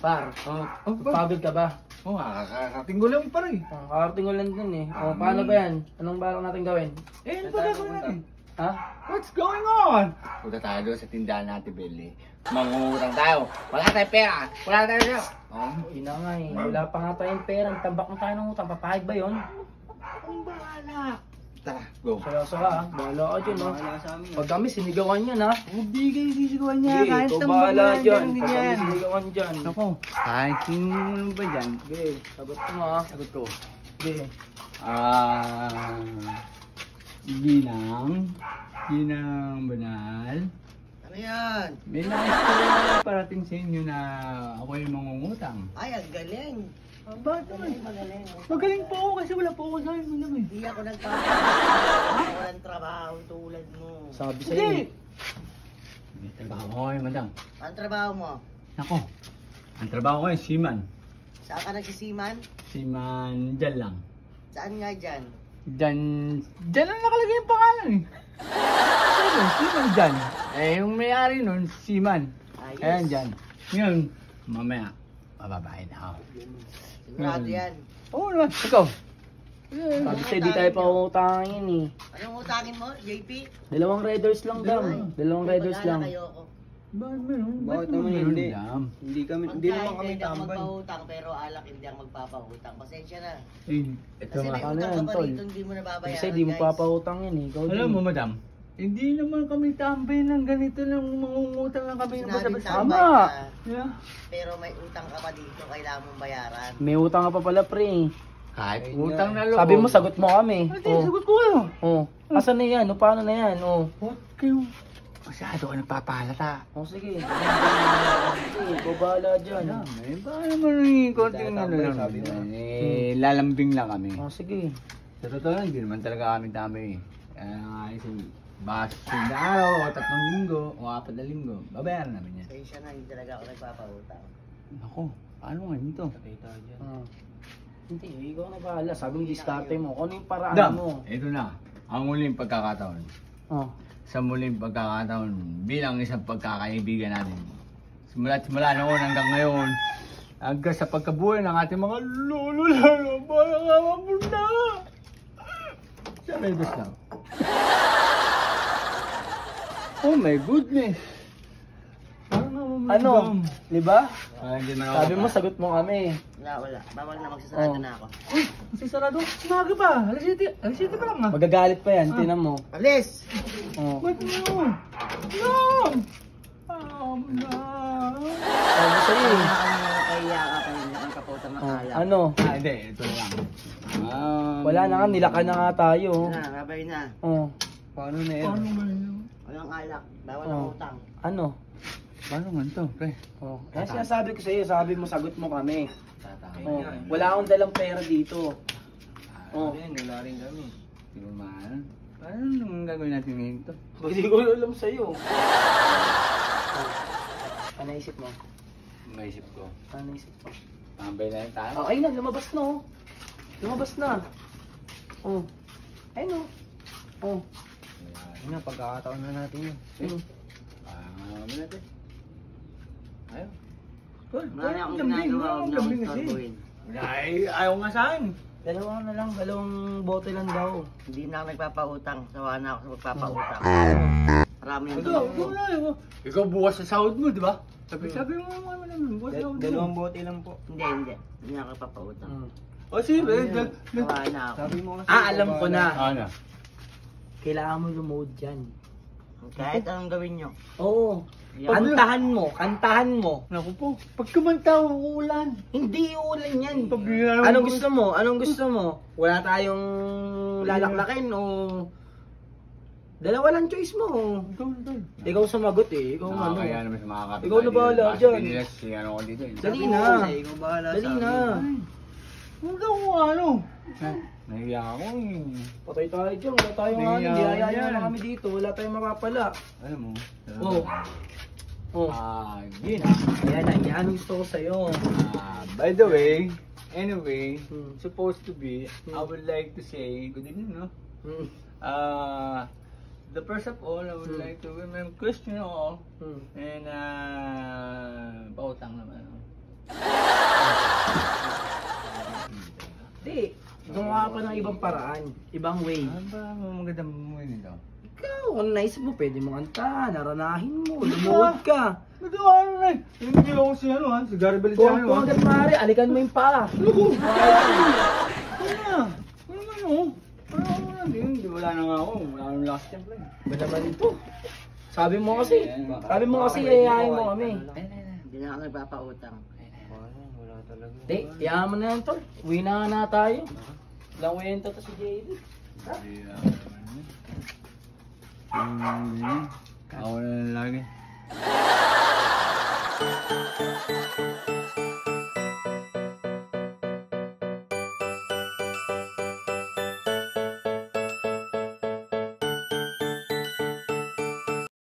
Par, pagod ka ba? Oo, kakarating ko lang pa rin. Kakarating ko lang dun eh. Paano ba yan? Anong balak natin gawin? Ano ba gagawin natin? Ha? What's going on? Punta tayo doon sa tindahan natin, Billy. Mangungutang tayo. Wala tayong pera. Wala tayong pera. Yun na nga eh. Wala pa nga tayong pera. Tambak na tayo ng utang. Papahig ba yun? Ang bahala. Tara, go. Seryoso ka ha? Bahala ka dyan ha? Pag kami sinigawan yan ha? Hindi kayo sisigawan niya. Sige, Kahit ikaw tambak bahala na dyan. hindi Pag kami yan. sinigawan dyan. Ako, kahit sino ba dyan? Sige, sagot ko mo ha? Sagot ko. Sige. Ginang banal. Ano yan? May nais ko lang parating sa inyo na ako yung mangungutang. Ay, ang galing. Bakit naman? Magaling. Magaling po ako kasi wala po ako sa inyo naman. Hindi ako nagpapagawa. Walang trabaho tulad mo. Sabi sa'yo eh. May trabaho ko eh, madam. Ang trabaho mo? Ako, ang trabaho ko ay seaman. Saan ka nagsisiman? Seaman, dyan lang. Saan nga dyan? Dyan lang nakalagay yung pangalan eh. Seaman dyan. Eh, yung may-ari nun, seaman. Ayos. Ayan dyan. Ngayon, mamaya, mababae na ako. Sigurado yan. Oo naman, ikaw. Sabi sa'yo di tayo pa utangin eh. Anong utangin mo, JP? Dalawang Raiders lang daw. Dalawang Raiders Wala lang. na kayo ako. Bakit meron? Bakit naman hindi? Dam? Hindi naman Pagkain, kami pwede ako tambay. magpahutang, pero alak hindi ako magpapahutang. Pasensya na. Eh, ito Kasi nga. may Ano utang yan, ka pa tol? rito, hindi mo nababayaran, Kasi di mo guys. papautang yan eh. Ikaw Alam din. mo, madam, hindi naman kami tambay ng ganito lang mangungutang lang kami. Sinabing basta-basta. tambay Tama. ka, Yeah. pero may utang ka pa dito, kailangan mong bayaran. May utang ka pa pala pre. Kahit Ayun utang nga. na loob. Sabi mo sagot mo kami. Hindi, Oh. sagot ko kayo. Oh. Asan na yan? O paano na yan? Oh. Huwag kayo. Masyado ka nagpapahalata. Oh sige. Sige, ikaw bahala dyan. Eh, baka naman yung konting ano lang. Sabi mo. Eh, lalambing lang kami. Oh sige. Sa totoo lang, hindi naman talaga kami tambay eh. Kaya nga, baka na araw, o 3 linggo, o 4 na linggo, babayaran namin yan. Pasensya na, hindi talaga ako nagpapahutang. Ako, paano nga nito? Ah. Hindi, ikaw na bahala. Sabi mo diskarte mo. Kung ano yung paraan Dam, mo. ito na. Ang muling pagkakataon. Oh. Sa muling pagkakataon, bilang isang pagkakaibigan natin. Simula noon hanggang ngayon, hanggang sa pagkabuhay ng ating mga lolo, parang awa mo na. Sa Raiders lang. Oh my goodness. Parang awa mo na, Ano? Dam. Di ba? Hindi man ako Sabi mo sagot mo kami. Wala. Bawal na, magsasarado Oh. na ako. Uy, kasi sarado. Sinaga pa. Alas 7 pa lang ah. Magagalit pa yan. Tinan mo. Alis! Oh. Ba't mo? No! Sabi sa'yo eh. Kaya ka pa rin, ang kaputang Oh. nakala. Ano? Hindi. Ito lang. Wala na nga. Nilakan na nga tayo. Na, rabay na. Oh. Paano na yan? Paano ba yun? Walang alak. Bawal Oh. ang utang. Ano? Paano nga ito, pre? Oh. Kaya sinasabi ko sa'yo. Sabi mo sagot mo kami. Tatay. Oh. Wala akong dalang pera dito. Oh. Wala rin kami. Di ba mahal? Paano naman gagawin natin ngayon ito? Hindi ko alam sa'yo. Ano naisip mo? Maisip ko. Ano naisip mo? Tambay na rin tayo. Oh, ayun na, lumabas na oh. Lumabas na. Oh. Ayun oh. Oh. Ayun na, pagkakataon na natin yun. Hmm. Ano natin? Ayaw. Marami akong ginagawa, huwag na akong istorbohin. Ay, ayaw nga saan. Dalawa na lang, dalawang bote lang daw. Hindi na ako nagpapautang. Sawa na ako sa magpapautang. Marami yung Ikaw, tulong ko. ikaw bukas sa sahod mo, di ba? Sabi mo naman, bukas sa sahod mo. Dalawang bote lang po. Hindi. Hindi na ako nagpapautang. Hmm. O sige, Sawa na ako. Sabi mo kasi. Alam ko na. Ano? Kailangan mo lumuhod dyan. Kahit anong gawin nyo. Oo. Yan. Kantahan mo. Naku po, pag kumanta, uulan. Hindi ulan yan. Pabira Anong gusto mo? Anong gusto mo? Wala tayong lalaklakin o... Dalawa lang choice mo. Ikaw na tayo. Ikaw sumagot eh. Ikaw ano. Kaya naman sa mga kapitbahay. Ikaw na bahala dyan. Hindi nila si ano ko dito. Dali Sabi mo na. kasi, ikaw bahala Dali sa na. amin. Huwag ako ano. Nahiya ako eh. Patay tayo dyan. Wala tayong ano. Hindi, Niyayaya yan. na kami dito. Wala tayong mapapala. Alam mo? Oh. Oh. Yun Ayan na. Yan ang gusto ko sa'yo. By the way, anyway, Hmm. supposed to be, I would like to say, good evening, no? Hmm. The first of all, I would like to question you all, Hmm. and pautang naman. No? ng ibang paraan, ibang way. Ano ba ang magandang bumuhay nito? Ikaw, kung naisip mo, pwede mo kanta, naranahin mo, lumuhod ka. Ba't ano na eh? Hindi ako si ano ha? Si Gary Kung Baliziano ha? hanggat maaari, alikan mo yung paa. Ano na? Ano naman oh? Ano na? Hindi, wala na nga ako. Wala nang last time lang. Ba naman ito? Sabi mo kasi, yayain mo kami. Hindi na ako nagpapautang. Wala talaga. Di, iyaman mo na yan, tol. Uwi na nga na tayo. Walang kwento to si JD. Ako na lang lagi.